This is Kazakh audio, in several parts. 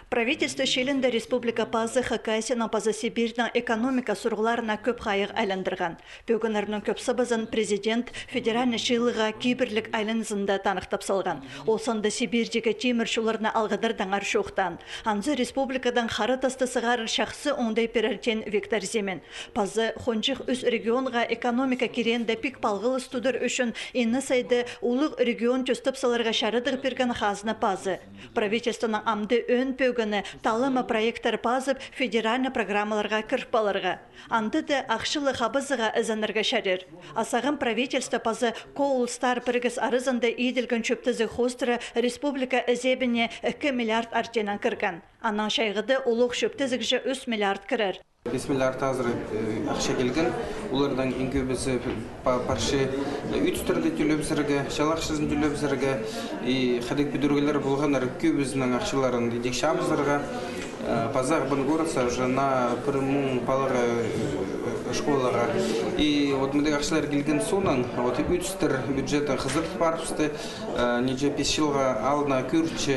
Правительство шелінде республика пазы Хакайсының пазы Сибирдің экономика сұрғыларына көп қайық айландырған. Бөгінерінің көп сабызын президент федеральны шилыға киберлік айланызында танықтап салған. Осында Сибирдегі теміршуларына алғыдар даңар шоқтан. Анзы республикадан харытасты сығар шақсы ондай перертен Виктор Земен. Пазы хонжық үз регионға экономика керенді пик палғылы студыр үшін инны сайды улық регион төстіп саларға шарыдық берген хазны пазы. Правительствоның амды өн пөгіні талымы проекттар пазып федеральны программаларға кірпаларға. Андыды ақшылы қабызыға ізанырға шәрер. Асағын правительство пазы Коулстар біргіз арызында иделгін чөптізі хостыры республика әзебіне 2 миллиард артенан кірген. Анан шайғыды олық чөптізікші 3 миллиард кірер. 5 миллиард азыр ақша келген. Олардан ең көбісі паршы үт түрді төлөбізірге, шалақшызын төлөбізірге, қадек бүдіргелер болғанар көбізінің ақшаларын декшамызырға. Пазар бін городца уже на прямом палыға школаға. И вот мы ақшалар келген соның, вот үтістір бюджеттен қызырт барыпсты, неже 5 жылға алдына көрші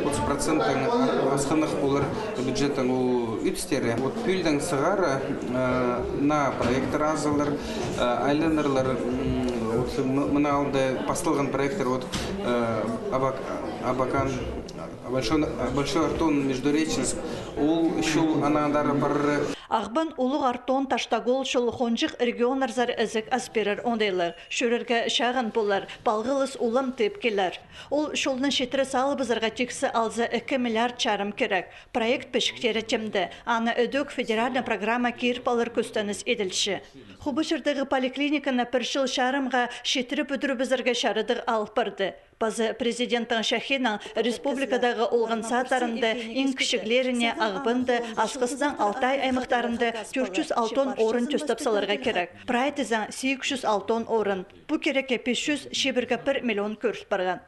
30% асқанық болыр бюджеттен ол үтістері. Вот пүлдің сығары на проекттар азылыр, айланырлар, мына алды пастылған проекттар, вот Абакан, Большой Артон, Междуреченск, ол шул анадары бары. Ағбан улық артон таштагол шул хонжық регионарзар әзік аспирер ондайлар. Шөрерге шағын болар, балғылыс улым теп келер. Ол шулның шетірі салыбызырға тексі алзы 2 миллиард чарым керек. Проект пешіктері темді. Аны өдік федеральны программа керпалыр көстәніс еділші. Хубышырдығы поликлиниканы піршіл шарымға шетірі бүдірі бізірге шарыдық алып барды. Базы президенттің шахинан республикадағы олғын сатарында ең кішіглеріне ағбынды асқыстан Алтай аймақтарында 406 орын төстіп саларға керек. Прайтызан 806 орын. Бұ кереке 500 шебірге 1 миллион көріс барған.